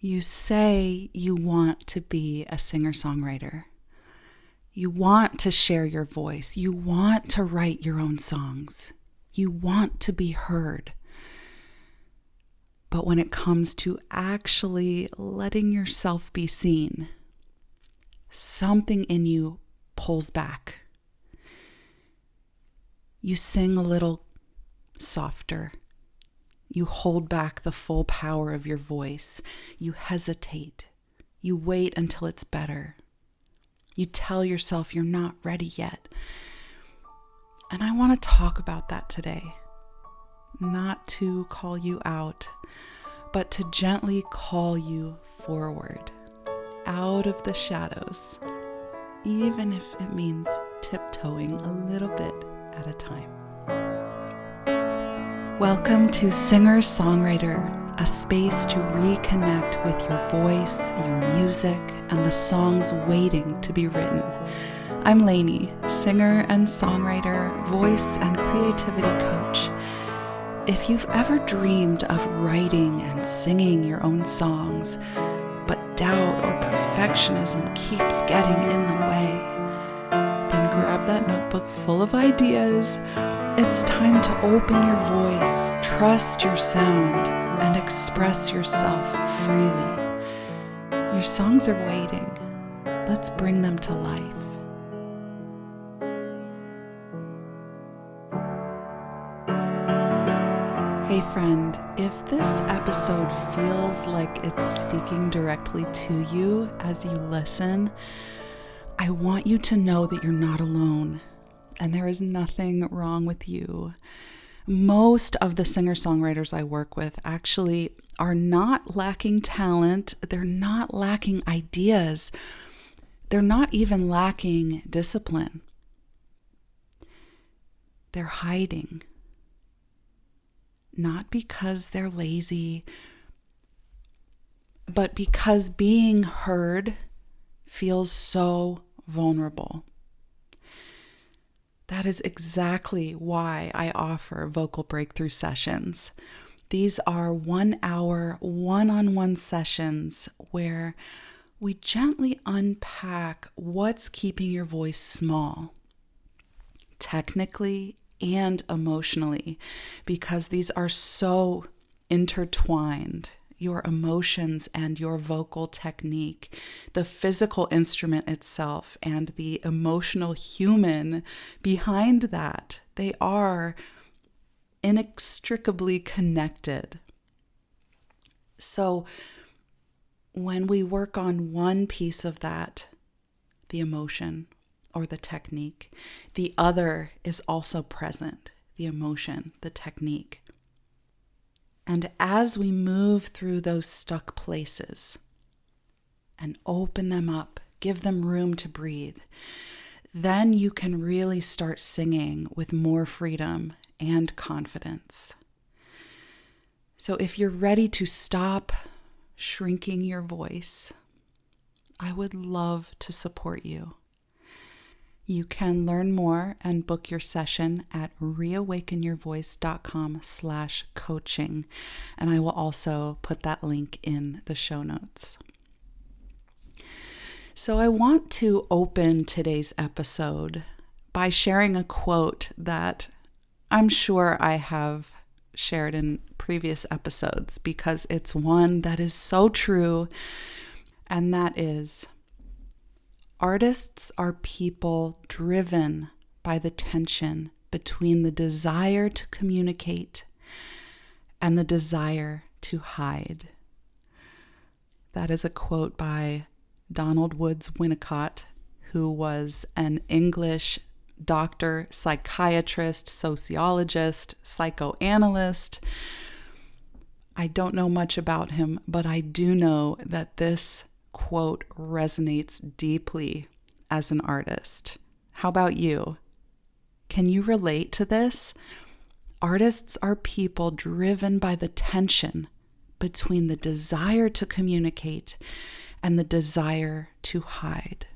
You say you want to be a singer-songwriter. You want to share your voice. You want to write your own songs. You want to be heard. But when it comes to actually letting yourself be seen, something in you pulls back. You sing a little softer. You hold back the full power of your voice. You hesitate. You wait until it's better. You tell yourself you're not ready yet. And I want to talk about that today. Not to call you out, but to gently call you forward, out of the shadows, even if it means tiptoeing a little bit at a time. Welcome to Singer-Songwriter, a space to reconnect with your voice, your music, and the songs waiting to be written. I'm Lainey, singer and songwriter, voice and creativity coach. If you've ever dreamed of writing and singing your own songs, but doubt or perfectionism keeps getting in the way, then grab that notebook full of ideas. It's time to open your voice, trust your sound, and express yourself freely. Your songs are waiting. Let's bring them to life. Hey friend, if this episode feels like it's speaking directly to you as you listen, I want you to know that you're not alone. And there is nothing wrong with you. Most of the singer-songwriters I work with actually are not lacking talent. They're not lacking ideas. They're not even lacking discipline. They're hiding. Not because they're lazy, but because being heard feels so vulnerable. That is exactly why I offer vocal breakthrough sessions. These are 1 hour, one-on-one sessions where we gently unpack what's keeping your voice small, technically and emotionally, because these are so intertwined. Your emotions and your vocal technique, the physical instrument itself, and the emotional human behind that, they are inextricably connected. So when we work on one piece of that, the emotion or the technique, the other is also present, the emotion, the technique. And as we move through those stuck places and open them up, give them room to breathe, then you can really start singing with more freedom and confidence. So if you're ready to stop shrinking your voice, I would love to support you. You can learn more and book your session at reawakenyourvoice.com/coaching. And I will also put that link in the show notes. So I want to open today's episode by sharing a quote that I'm sure I have shared in previous episodes because it's one that is so true, and that is, artists are people driven by the tension between the desire to communicate and the desire to hide. That is a quote by Donald Woods Winnicott, who was an English doctor, psychiatrist, sociologist, psychoanalyst. I don't know much about him, but I do know that this quote resonates deeply as an artist. How about you? Can you relate to this? Artists are people driven by the tension between the desire to communicate and the desire to hide.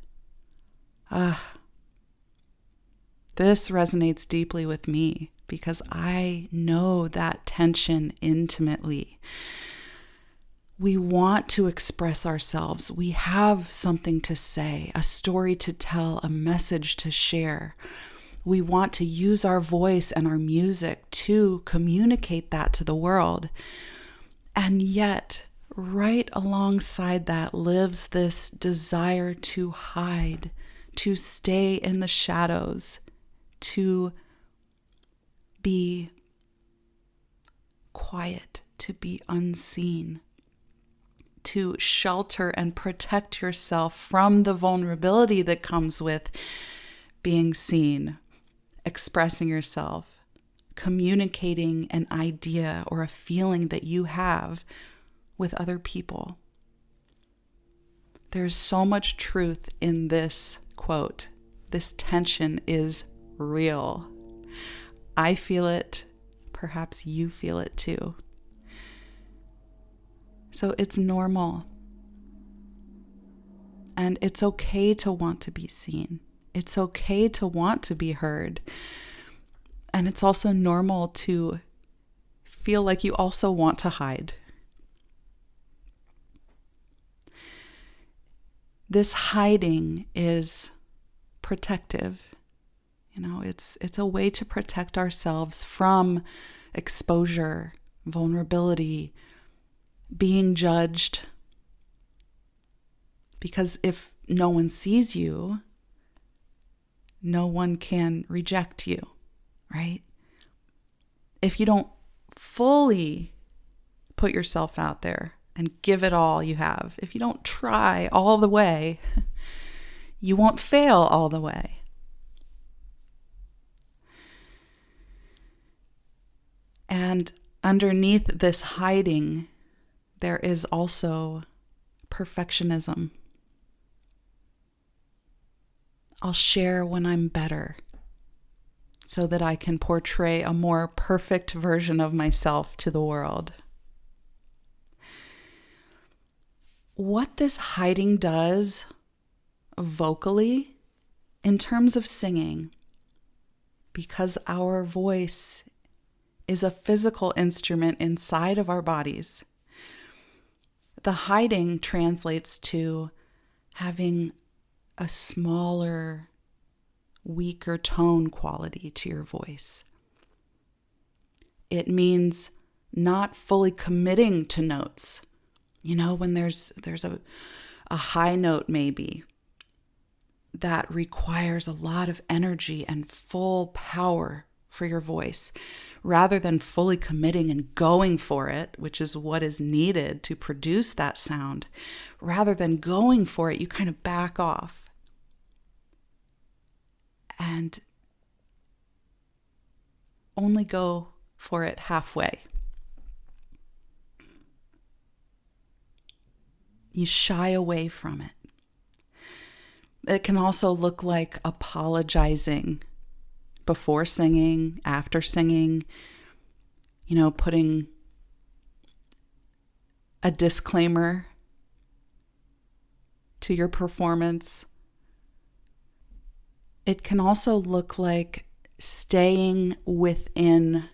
This resonates deeply with me because I know that tension intimately. We want to express ourselves. We have something to say, a story to tell, a message to share. We want to use our voice and our music to communicate that to the world. And yet, right alongside that lives this desire to hide, to stay in the shadows, to be quiet, to be unseen, to shelter and protect yourself from the vulnerability that comes with being seen, expressing yourself, communicating an idea or a feeling that you have with other people. There's so much truth in this quote. This tension is real. I feel it. Perhaps you feel it too. So it's normal. And it's okay to want to be seen. It's okay to want to be heard. And it's also normal to feel like you also want to hide. This hiding is protective. It's a way to protect ourselves from exposure, vulnerability, being judged. Because if no one sees you, no one can reject you, right? If you don't fully put yourself out there and give it all you have, if you don't try all the way, you won't fail all the way. And underneath this hiding, there is also perfectionism. I'll share when I'm better so that I can portray a more perfect version of myself to the world. What this hiding does vocally, in terms of singing, because our voice is a physical instrument inside of our bodies, the hiding translates to having a smaller, weaker tone quality to your voice. It means not fully committing to notes. When there's a high note maybe that requires a lot of energy and full power for your voice, rather than fully committing and going for it, which is what is needed to produce that sound, rather than going for it, you kind of back off and only go for it halfway. You shy away from it. It can also look like apologizing before singing, after singing, putting a disclaimer to your performance. It can also look like staying within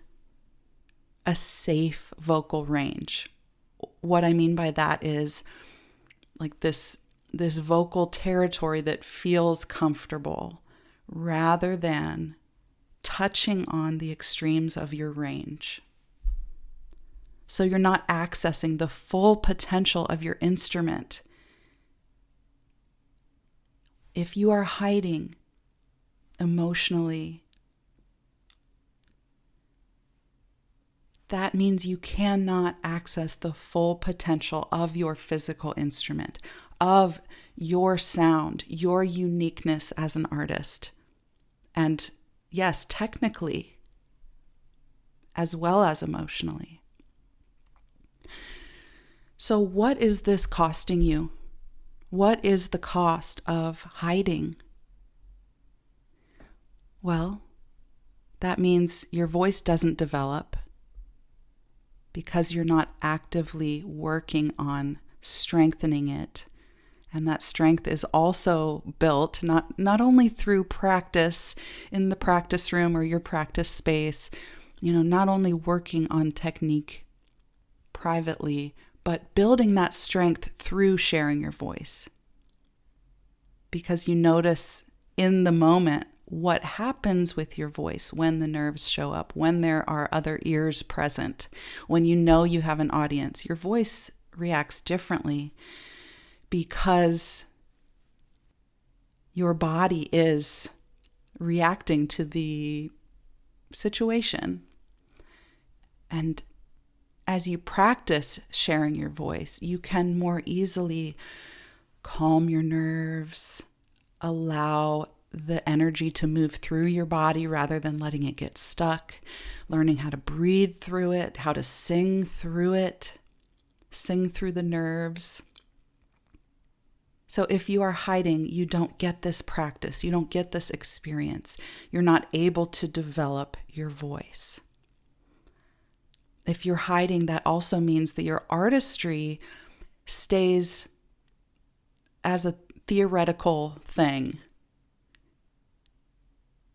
a safe vocal range. What I mean by that is like this vocal territory that feels comfortable rather than touching on the extremes of your range. So you're not accessing the full potential of your instrument. If you are hiding emotionally, that means you cannot access the full potential of your physical instrument, of your sound, your uniqueness as an artist. And yes, technically, as well as emotionally. So what is this costing you? What is the cost of hiding? Well, that means your voice doesn't develop because you're not actively working on strengthening it. And that strength is also built not only through practice in the practice room or your practice space, not only working on technique privately, but building that strength through sharing your voice. Because you notice in the moment what happens with your voice when the nerves show up, when there are other ears present, when you know you have an audience. Your voice reacts differently because your body is reacting to the situation. And as you practice sharing your voice, you can more easily calm your nerves, allow the energy to move through your body rather than letting it get stuck, learning how to breathe through it, how to sing through it, sing through the nerves. So if you are hiding, you don't get this practice, you don't get this experience. You're not able to develop your voice. If you're hiding, that also means that your artistry stays as a theoretical thing.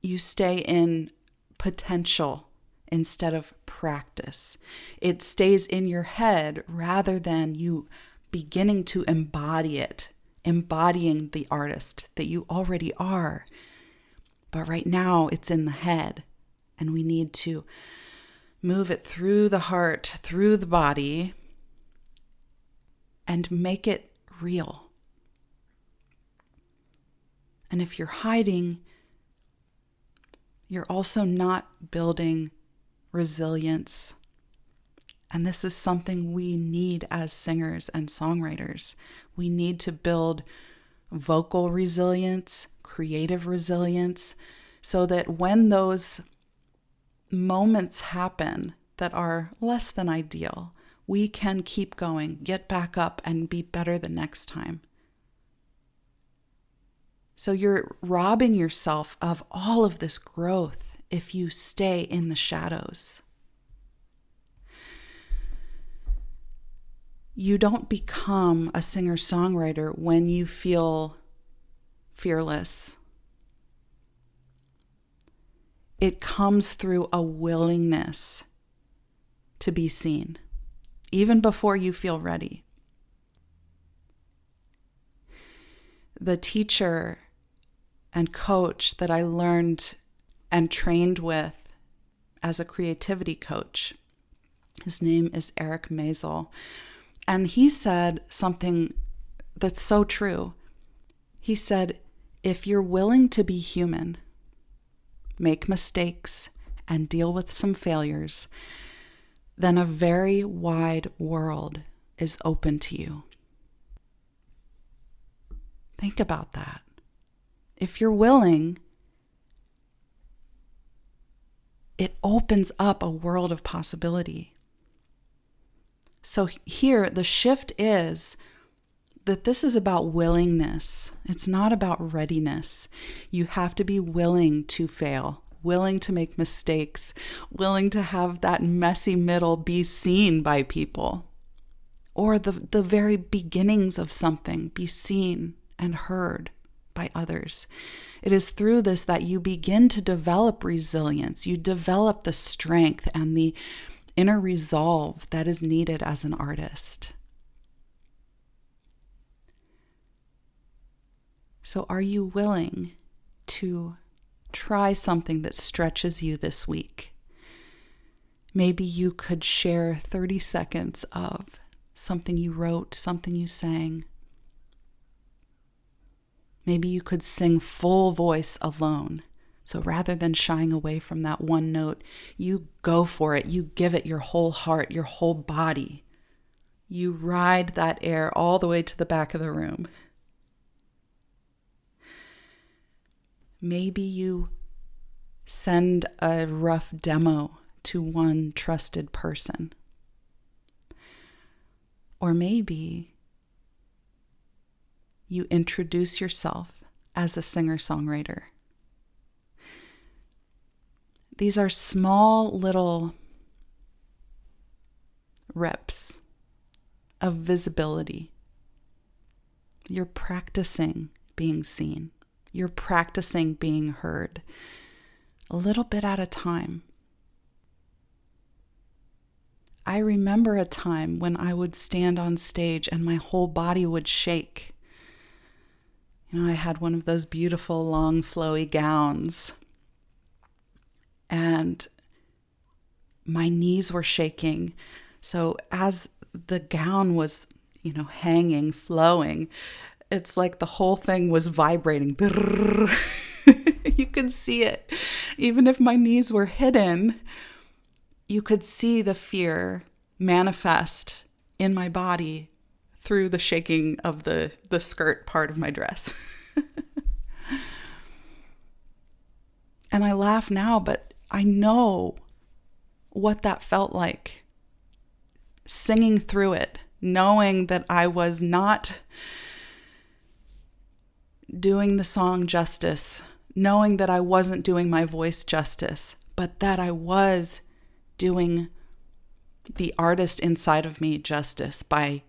You stay in potential instead of practice. It stays in your head rather than you beginning to embody it, embodying the artist that you already are. But right now it's in the head, and we need to move it through the heart, through the body, and make it real. And if you're hiding, you're also not building resilience. And this is something we need as singers and songwriters. We need to build vocal resilience, creative resilience, so that when those moments happen that are less than ideal, we can keep going, get back up, and be better the next time. So you're robbing yourself of all of this growth if you stay in the shadows. You don't become a singer-songwriter when you feel fearless. It comes through a willingness to be seen, even before you feel ready. The teacher and coach that I learned and trained with as a creativity coach, his name is Eric Maisel. And he said something that's so true. He said, if you're willing to be human, make mistakes, and deal with some failures, then a very wide world is open to you. Think about that. If you're willing, it opens up a world of possibility. So here, the shift is that this is about willingness. It's not about readiness. You have to be willing to fail, willing to make mistakes, willing to have that messy middle be seen by people, or the very beginnings of something be seen and heard by others. It is through this that you begin to develop resilience. You develop the strength and the inner resolve that is needed as an artist. So are you willing to try something that stretches you this week? Maybe you could share 30 seconds of something you wrote, something you sang. Maybe you could sing full voice alone. So rather than shying away from that one note, you go for it. You give it your whole heart, your whole body. You ride that air all the way to the back of the room. Maybe you send a rough demo to one trusted person. Or maybe you introduce yourself as a singer-songwriter. These are small little reps of visibility. You're practicing being seen. You're practicing being heard, a little bit at a time. I remember a time when I would stand on stage and my whole body would shake. I had one of those beautiful, long, flowy gowns, and my knees were shaking. So as the gown was, hanging, flowing, it's like the whole thing was vibrating. You could see it. Even if my knees were hidden, you could see the fear manifest in my body through the shaking of the skirt part of my dress. And I laugh now, but I know what that felt like. Singing through it, knowing that I was not doing the song justice, knowing that I wasn't doing my voice justice, but that I was doing the artist inside of me justice by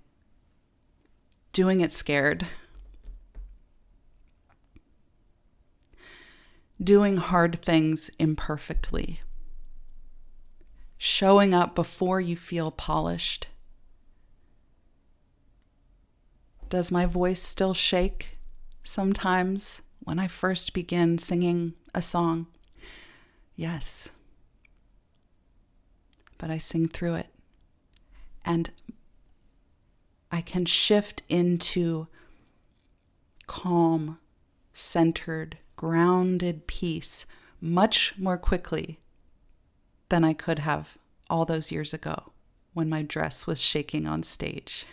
doing it scared, doing hard things imperfectly, showing up before you feel polished. Does my voice still shake sometimes when I first begin singing a song? Yes. But I sing through it. And I can shift into calm, centered, grounded peace much more quickly than I could have all those years ago when my dress was shaking on stage.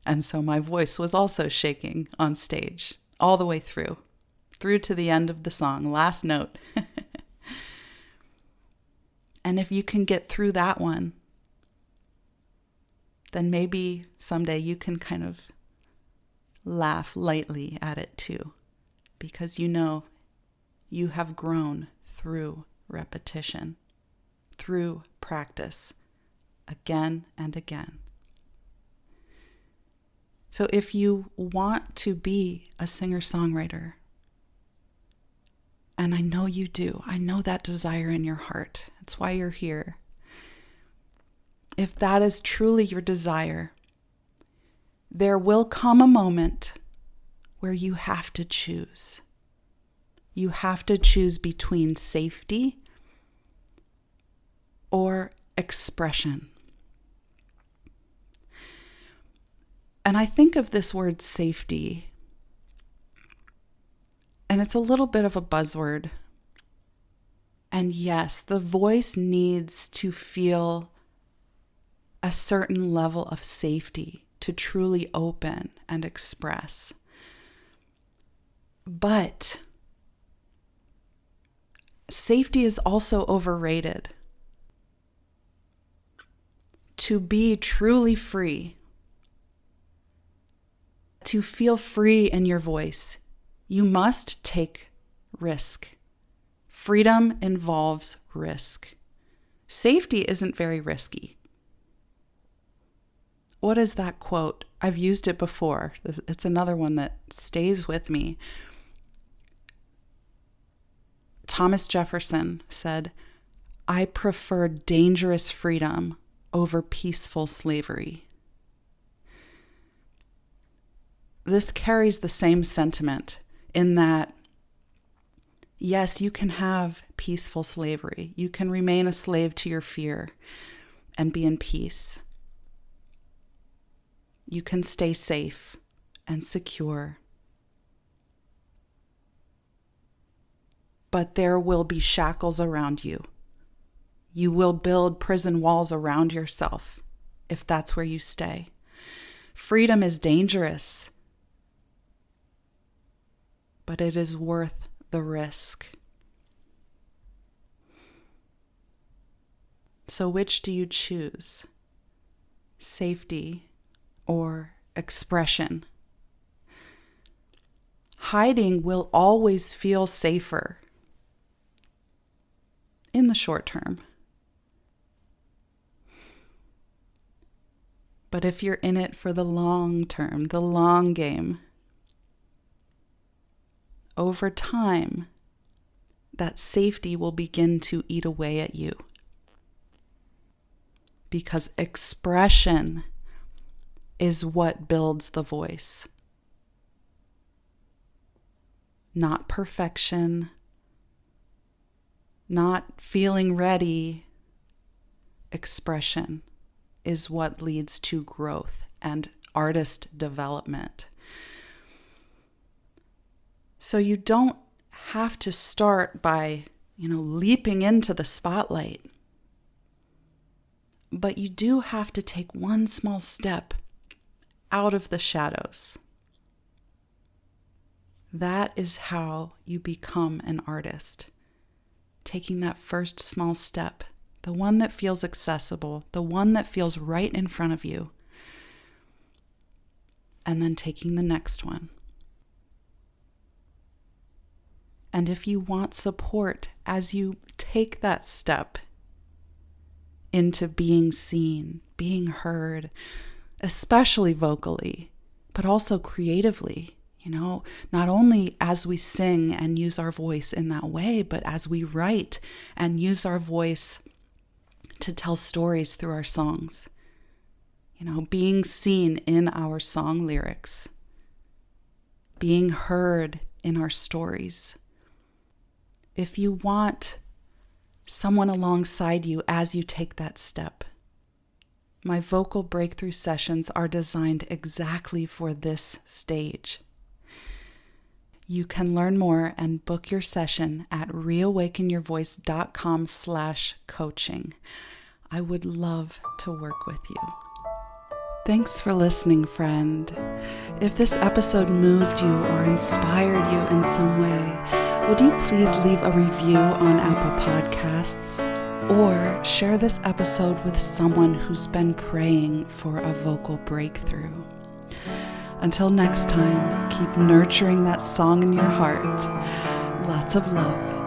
And so my voice was also shaking on stage all the way through to the end of the song, last note. And if you can get through that one, then maybe someday you can kind of laugh lightly at it too, because you have grown through repetition, through practice, again and again. So if you want to be a singer-songwriter, and I know you do, I know that desire in your heart, that's why you're here. If that is truly your desire, there will come a moment where you have to choose. You have to choose between safety or expression. And I think of this word safety, and it's a little bit of a buzzword. And yes, the voice needs to feel a certain level of safety to truly open and express. But safety is also overrated. To be truly free, to feel free in your voice, you must take risk. Freedom involves risk. Safety isn't very risky. What is that quote? I've used it before. It's another one that stays with me. Thomas Jefferson said, "I prefer dangerous freedom over peaceful slavery." This carries the same sentiment in that, yes, you can have peaceful slavery. You can remain a slave to your fear and be in peace. You can stay safe and secure. But there will be shackles around you. You will build prison walls around yourself if that's where you stay. Freedom is dangerous, but it is worth the risk. So which do you choose? Safety or expression? Hiding will always feel safer in the short term. But if you're in it for the long term, the long game, over time, that safety will begin to eat away at you. because expression is what builds the voice. Not perfection, not feeling ready. Expression is what leads to growth and artist development. So you don't have to start by, leaping into the spotlight. But you do have to take one small step out of the shadows. That is how you become an artist. Taking that first small step, the one that feels accessible, the one that feels right in front of you, and then taking the next one. And if you want support as you take that step into being seen, being heard, especially vocally, but also creatively, not only as we sing and use our voice in that way, but as we write and use our voice to tell stories through our songs, being seen in our song lyrics, being heard in our stories. If you want someone alongside you as you take that step, my vocal breakthrough sessions are designed exactly for this stage. You can learn more and book your session at reawakenyourvoice.com/coaching. I would love to work with you. Thanks for listening, friend. If this episode moved you or inspired you in some way, would you please leave a review on Apple Podcasts or share this episode with someone who's been praying for a vocal breakthrough? Until next time, keep nurturing that song in your heart. Lots of love.